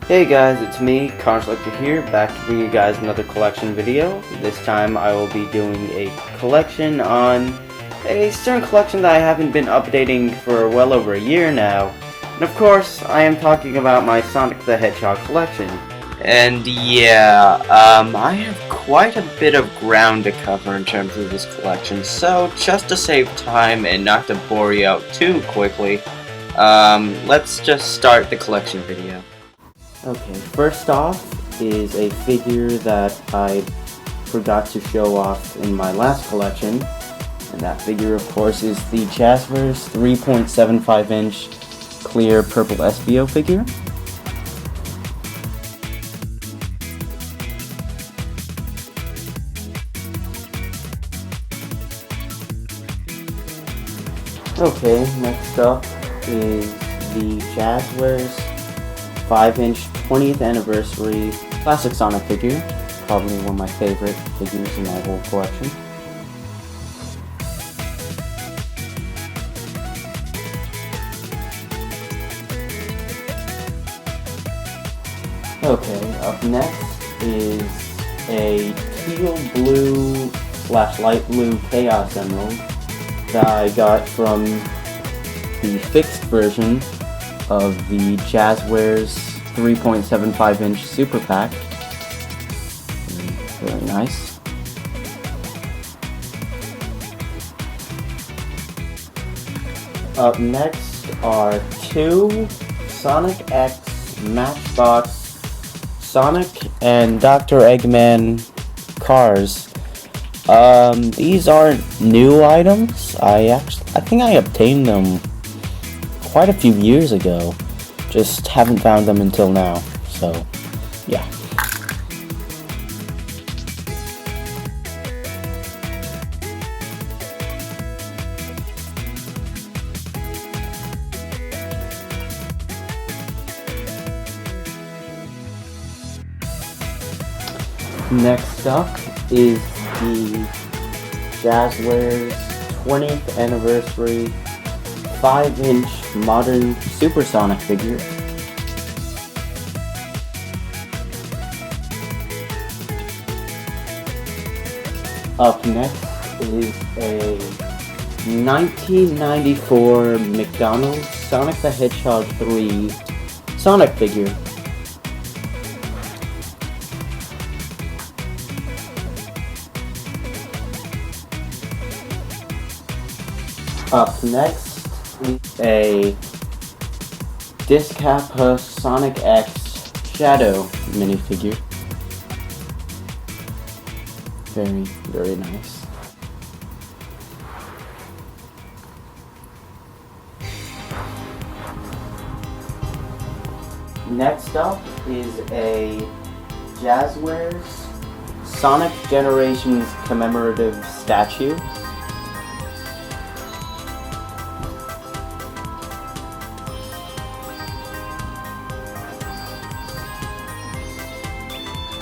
Hey guys, it's me, Consullector here, back to bring you guys another collection video. This time I will be doing a collection on a certain collection that I haven't been updating for well over a year now. And of course, I am talking about my Sonic the Hedgehog collection. And yeah, I have quite a bit of ground to cover in terms of this collection, so just to save time and not to bore you out too quickly, let's just start the collection video. Okay, first off is a figure that I forgot to show off in my last collection, and that figure of course is the Jazzwares 3.75 inch clear purple SBO figure. Okay, next up is the Jazzwares 5-inch 20th anniversary classic Sonic figure, probably one of my favorite figures in my whole collection. Okay, up next is a teal blue / light blue Chaos Emerald that I got from the fixed version of the Jazzwares 3.75 inch Super Pack. Very nice. Up next are two Sonic X Matchbox Sonic and Dr. Eggman cars. These aren't new items. I think I obtained them quite a few years ago, just haven't found them until now, so yeah. Next up is the Jazzwares 20th anniversary 5-inch modern Supersonic figure. Up next is a 1994 McDonald's Sonic the Hedgehog 3 Sonic figure. Up next is a Discapa Sonic X Shadow minifigure. Very, very nice. Next up is a Jazzwares Sonic Generations commemorative statue.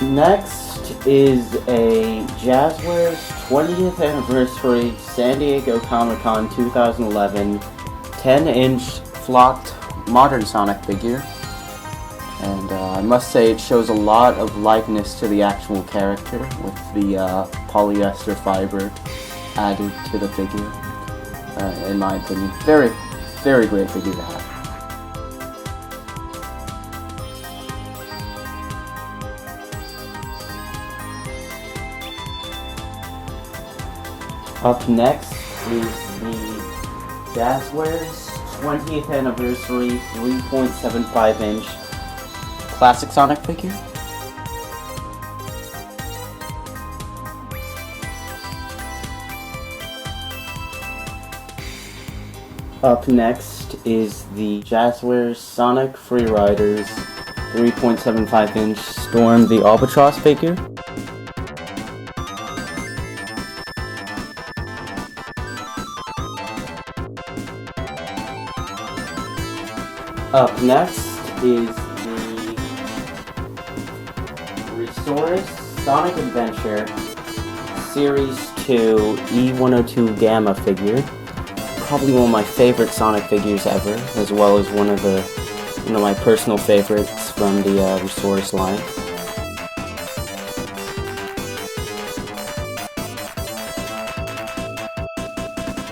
Next is a Jazzwares 20th anniversary San Diego Comic-Con 2011 10-inch flocked modern Sonic figure, and I must say it shows a lot of likeness to the actual character with the polyester fiber added to the figure. In my opinion, very, very great figure to have. Up next is the Jazzwares 20th anniversary 3.75 inch classic Sonic figure. Up next is the Jazzwares Sonic Freeriders 3.75 inch Storm the Albatross figure. Up next is the Restoris Sonic Adventure Series 2 E102 Gamma figure. Probably one of my favorite Sonic figures ever, as well as one of my personal favorites from the Resource line.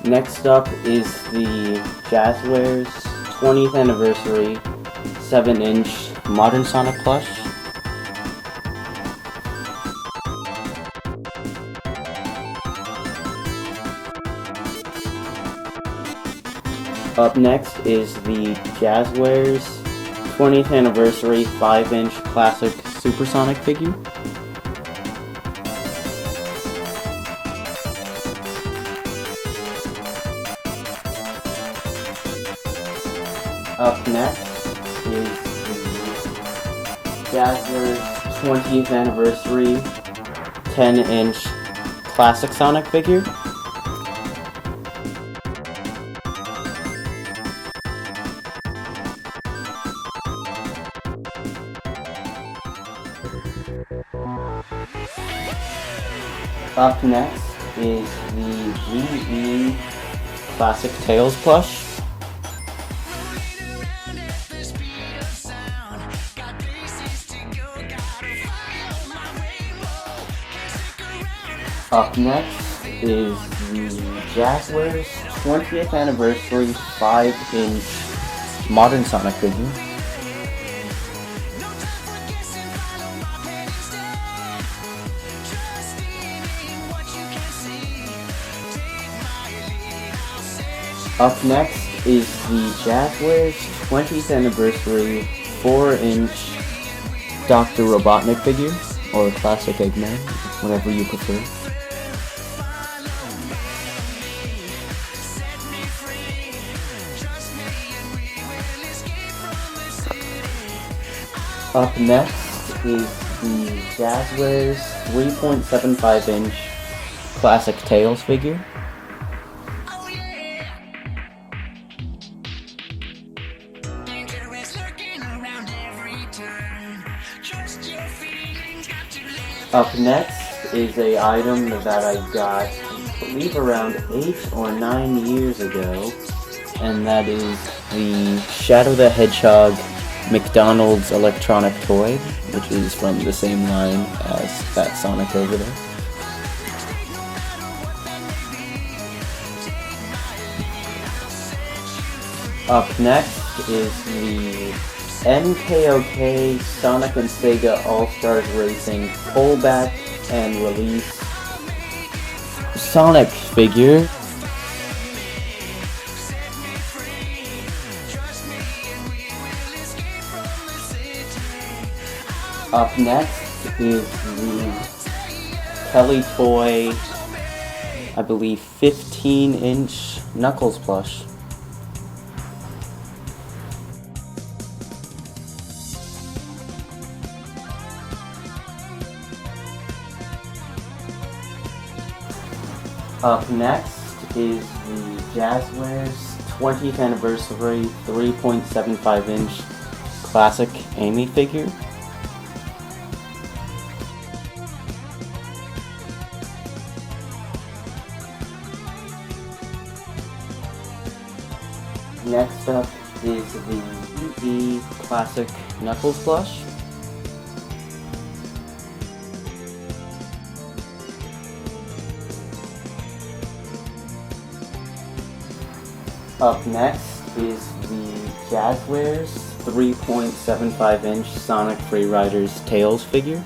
Next up is the Jazzwares 20th anniversary 7-inch Modern Sonic plush. Up next is the Jazzwares 20th anniversary 5-inch classic Supersonic figure. Up next is the Jazzwares 20th anniversary 10-inch classic Sonic figure. Up next is the GE Classic Tails plush. Up next is the Jazzwares 20th anniversary 5-inch Modern Sonic figure. Up next is the Jazzwares 20th anniversary 4-inch Dr. Robotnik figure, or Classic Eggman, whatever you prefer. Up next is the Jazzwares 3.75-inch Classic Tails figure. Up next is an item that I got, I believe, around 8 or 9 years ago, and that is the Shadow the Hedgehog McDonald's electronic toy, which is from the same line as that Sonic over there. Up next is the NKOK Sonic and Sega All-Stars Racing pullback and release Sonic figure. Up next is the Kelly Toy, I believe 15-inch Knuckles plush. Up next is the Jazzwares 20th anniversary 3.75-inch classic Amy figure. Next up is the EE Classic Knuckles plush. Up next is the Jazzwares 3.75-inch Sonic Freeriders Tails figure.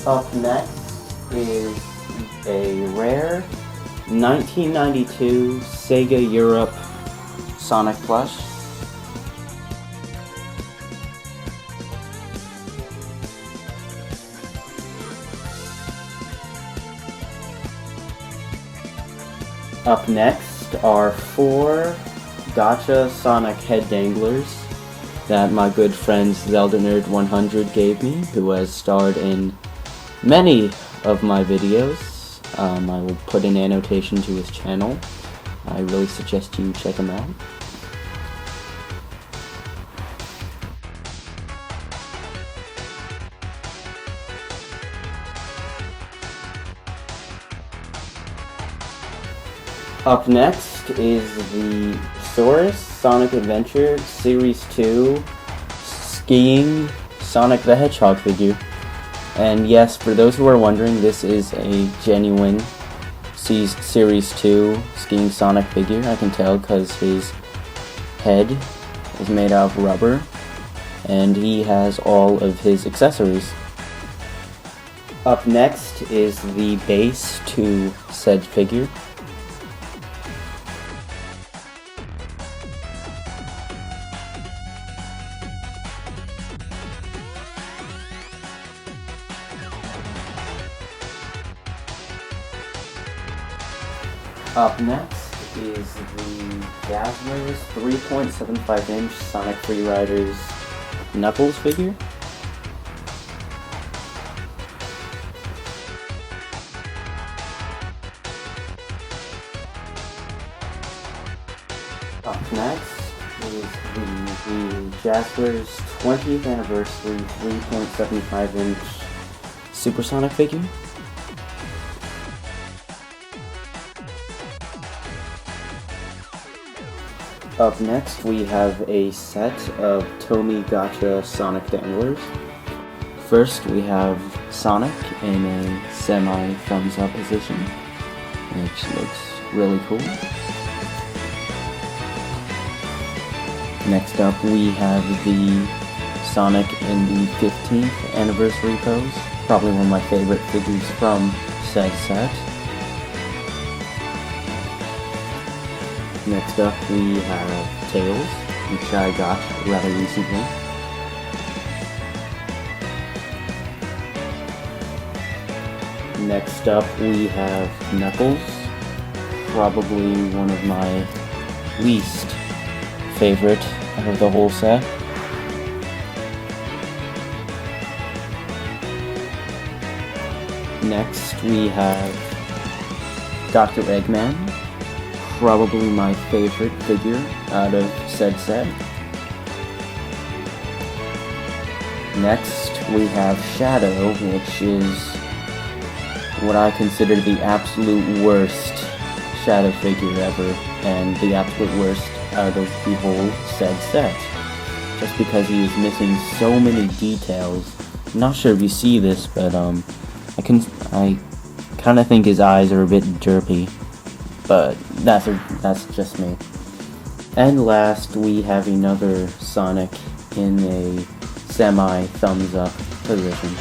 Up next is a rare 1992 Sega Europe Sonic plush. Up next are 4 Gacha Sonic head danglers that my good friend Zelda Nerd 100 gave me, who has starred in many of my videos. I will put an annotation to his channel. I really suggest you check him out. Up next is the Saurus Sonic Adventure Series 2 Skiing Sonic the Hedgehog figure. And yes, for those who are wondering, this is a genuine Series 2 Skiing Sonic figure. I can tell because his head is made out of rubber and he has all of his accessories. Up next is the base to said figure. Up next is the Dazzler's 3.75-inch Sonic Freeriders Knuckles figure. Up next is the Jazzler's 20th Anniversary 3.75-inch Supersonic figure. Up next, we have a set of Tomy Gotcha Sonic Danglers. First, we have Sonic in a semi-thumbs-up position, which looks really cool. Next up, we have the Sonic in the 15th Anniversary pose, probably one of my favorite figures from said set. Next up, we have Tails, which I got rather recently. Next up, we have Knuckles, probably one of my least favorite out of the whole set. Next, we have Dr. Eggman, probably my favorite figure out of said set. Next, we have Shadow, which is what I consider the absolute worst Shadow figure ever, and the absolute worst out of the whole said set. Just because he is missing so many details. I'm not sure if you see this, but I kind of think his eyes are a bit derpy. But that's just me. And last, we have another Sonic in a semi-thumbs-up position.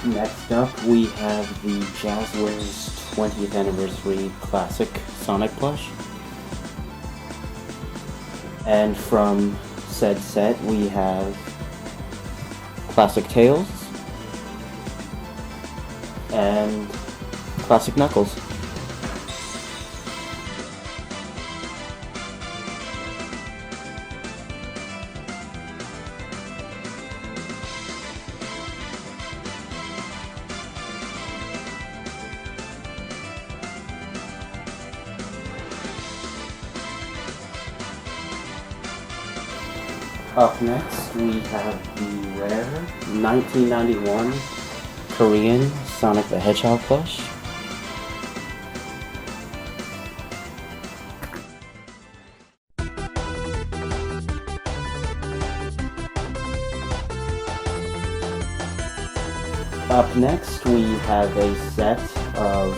Next up, we have the Jazzler's 20th Anniversary Classic Sonic plush. And from said set, we have Classic Tails and Classic Knuckles. Up next, we have the rare 1991 Korean Sonic the Hedgehog plush. Up next, we have a set of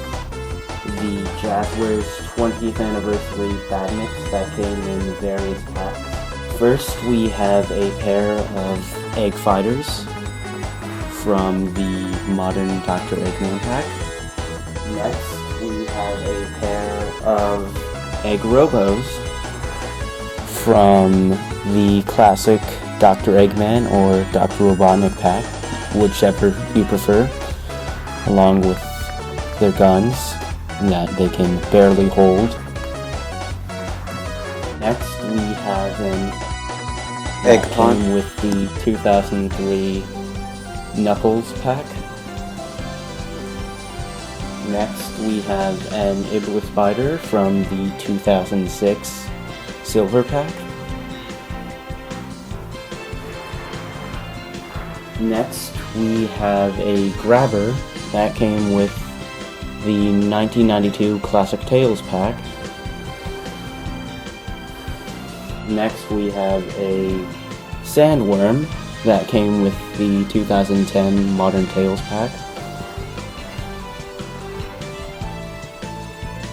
the Jazzler's 20th Anniversary Badniks that came in various packs. First, we have a pair of Egg Fighters from the modern Dr. Eggman pack. Next, we have a pair of Egg Robos from the classic Dr. Eggman or Dr. Robotnik pack, whichever you prefer, along with their guns that they can barely hold Next, we have an Eggplant with the 2003 Knuckles pack. Next, we have an Iblis Spider from the 2006 Silver pack. Next, we have a Grabber that came with the 1992 Classic Tales pack. Next, we have a Sandworm that came with the 2010 Modern Tales pack.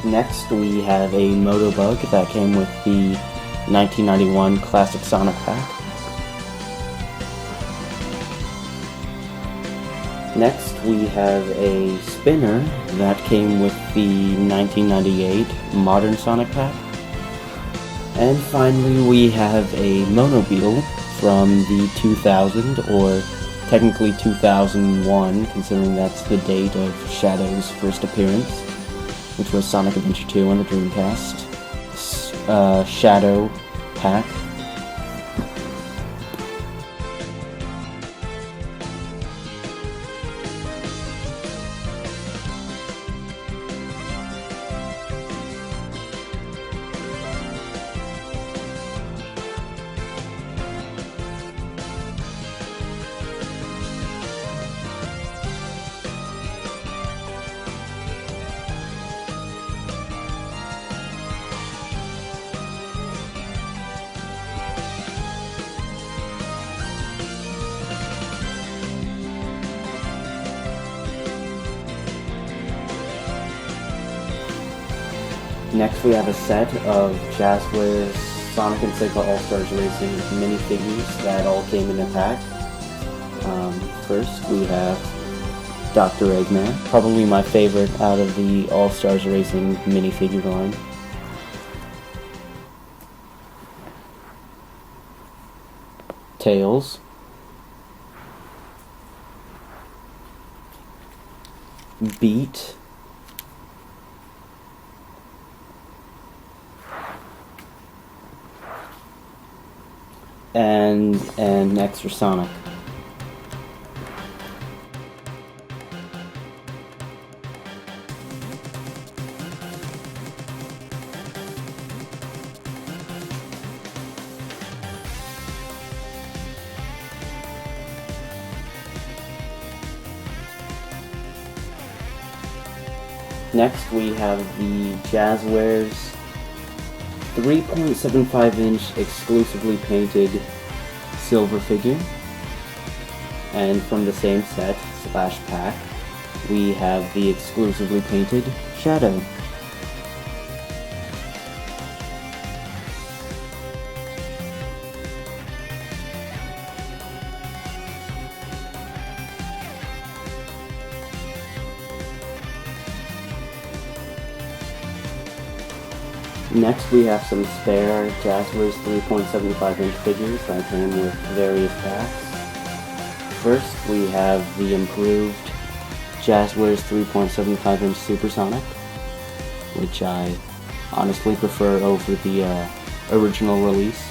Next, we have a Motobug that came with the 1991 Classic Sonic pack. Next, we have a Spinner that came with the 1998 Modern Sonic pack. And finally, we have a Monobile from the 2000, or technically 2001, considering that's the date of Shadow's first appearance, which was Sonic Adventure 2 on the Dreamcast. Shadow pack. Next, we have a set of Jazzwares Sonic and Sega All-Stars Racing minifigures that all came in a pack. First, we have Dr. Eggman, probably my favorite out of the All-Stars Racing minifigure line. Tails. Beat. And an extra Sonic. Next, we have the Jazzwares 3.75-inch exclusively painted silver figure. And from the same set, slash pack, we have the exclusively painted Shadow. Next, we have some spare Jazzwares 3.75-inch figures that came with various packs. First, we have the improved Jazzwares 3.75-inch Supersonic, which I honestly prefer over the original release.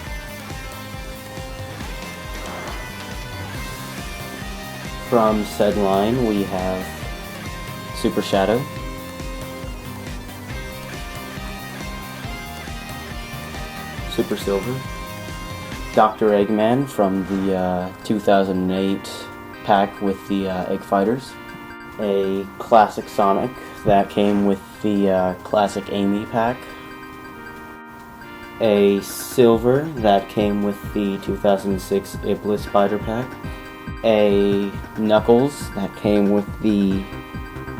From said line, we have Super Shadow, Super Silver, Dr. Eggman from the 2008 pack with the Egg Fighters, a Classic Sonic that came with the Classic Amy pack, a Silver that came with the 2006 Iblis Spider pack, a Knuckles that came with the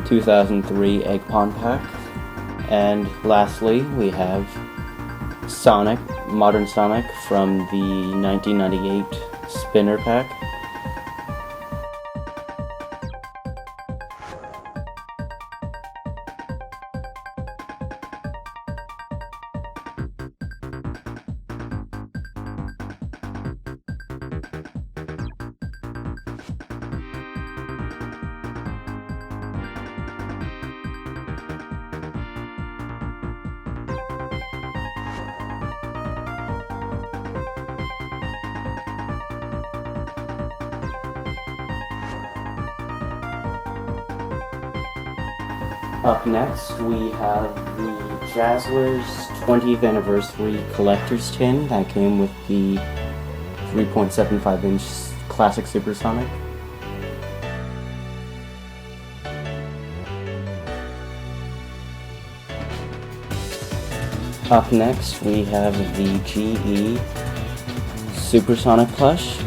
2003 Egg Pond pack, and lastly we have Sonic, Modern Sonic from the 1998 Spinner pack. Up next, we have the Jazzwares 20th Anniversary Collector's Tin that came with the 3.75-inch Classic Supersonic. Up next, we have the GE Supersonic plush.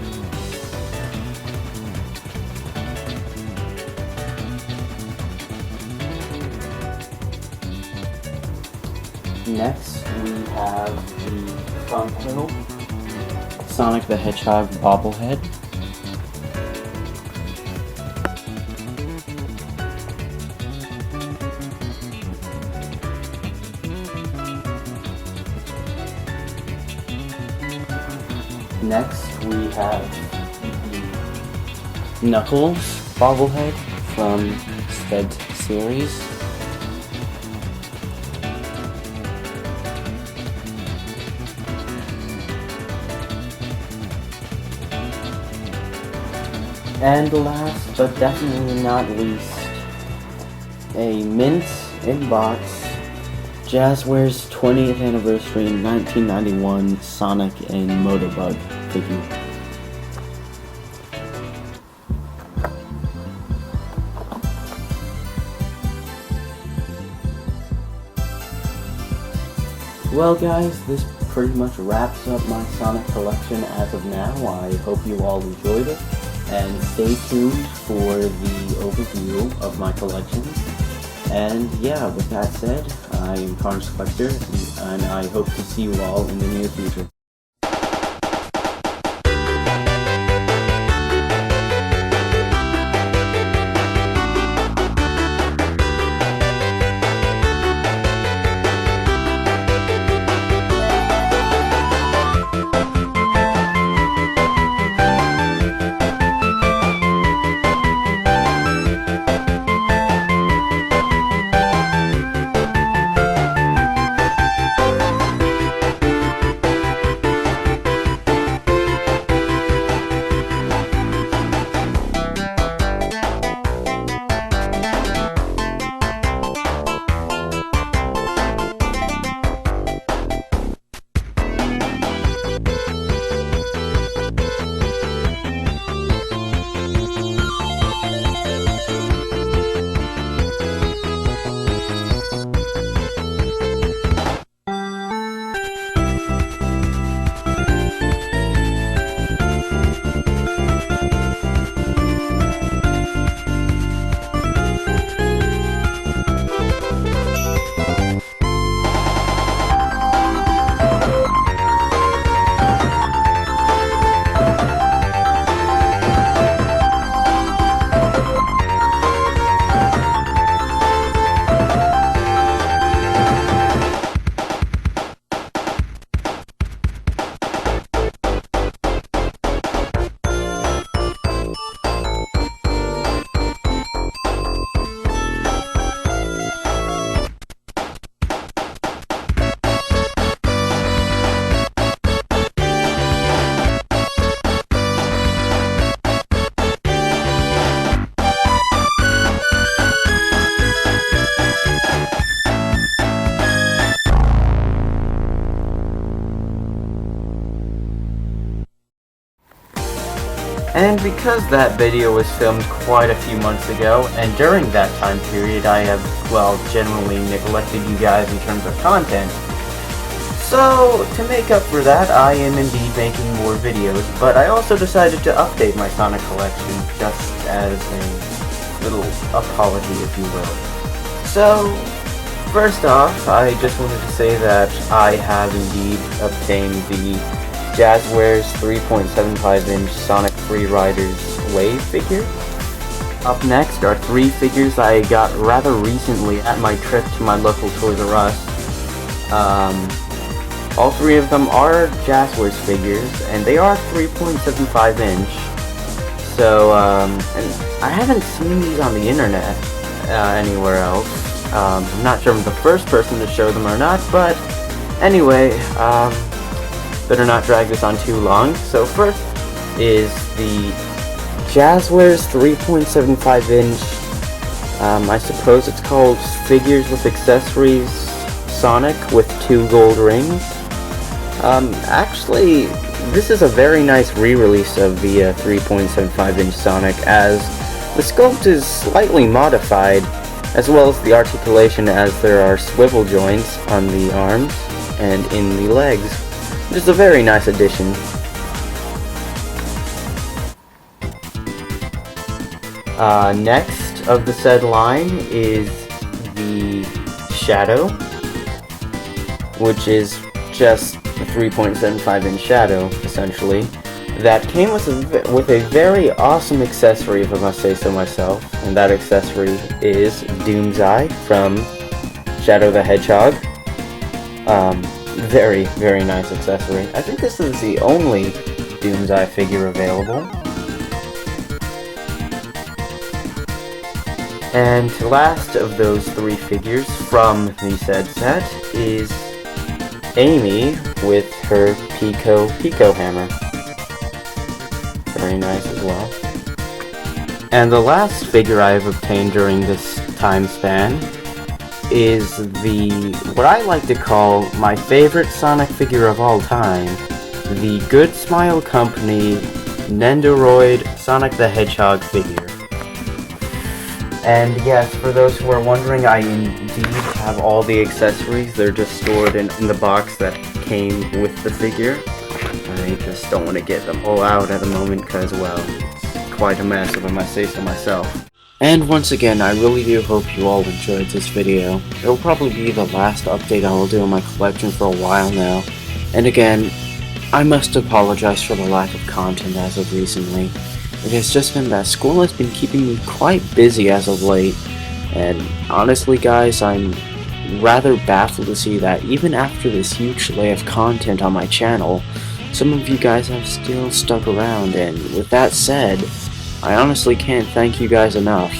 Next, we have the Funko Sonic the Hedgehog bobblehead. Next, we have the Knuckles bobblehead from Stead series. And last but definitely not least, a mint in-box Jazzwares 20th Anniversary 1991 Sonic and Motobug figure. Well guys, this pretty much wraps up my Sonic collection as of now. I hope you all enjoyed it, and stay tuned for the overview of my collection. And yeah, with that said, I am Carnage Collector, and I hope to see you all in the near future. And because that video was filmed quite a few months ago, and during that time period I have, well, generally neglected you guys in terms of content, so to make up for that, I am indeed making more videos, but I also decided to update my Sonic collection just as a little apology, if you will. So, first off, I just wanted to say that I have indeed obtained the Jazzwares 3.75-inch Sonic Free Riders Wave figure. Up next are 3 figures I got rather recently at my trip to my local Toys R Us. All 3 of them are Jazzwares figures, and they are 3.75-inch. So, and I haven't seen these on the internet anywhere else. I'm not sure if I'm the first person to show them or not, but anyway, better not drag this on too long. So first is the Jazzwares 3.75-inch I suppose it's called Figures with Accessories Sonic with 2 gold rings. Actually, this is a very nice re-release of the 3.75-inch Sonic, as the sculpt is slightly modified, as well as the articulation, as there are swivel joints on the arms and in the legs. It is a very nice addition. Next of the said line is the Shadow, which is just a 3.75-inch Shadow, essentially, that came with a very awesome accessory, if I must say so myself, and that accessory is Doomseye from Shadow the Hedgehog. Very, very nice accessory. I think this is the only Doomseye figure available. And last of those 3 figures from the said set is Amy with her Pico Hammer. Very nice as well. And the last figure I have obtained during this time span is what I like to call my favorite Sonic figure of all time, the Good Smile Company Nendoroid Sonic the Hedgehog figure. And yes, for those who are wondering, I indeed have all the accessories. They're just stored in the box that came with the figure. I just don't want to get them all out at the moment because, well, it's quite a mess, if I must say so myself. And once again, I really do hope you all enjoyed this video. It'll probably be the last update I will do on my collection for a while now. And again, I must apologize for the lack of content as of recently. It has just been that school has been keeping me quite busy as of late, and honestly guys, I'm rather baffled to see that even after this huge delay of content on my channel, some of you guys have still stuck around, and with that said, I honestly can't thank you guys enough.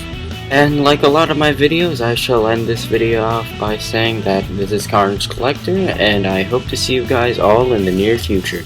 And like a lot of my videos, I shall end this video off by saying that this is Carnage Collector, and I hope to see you guys all in the near future.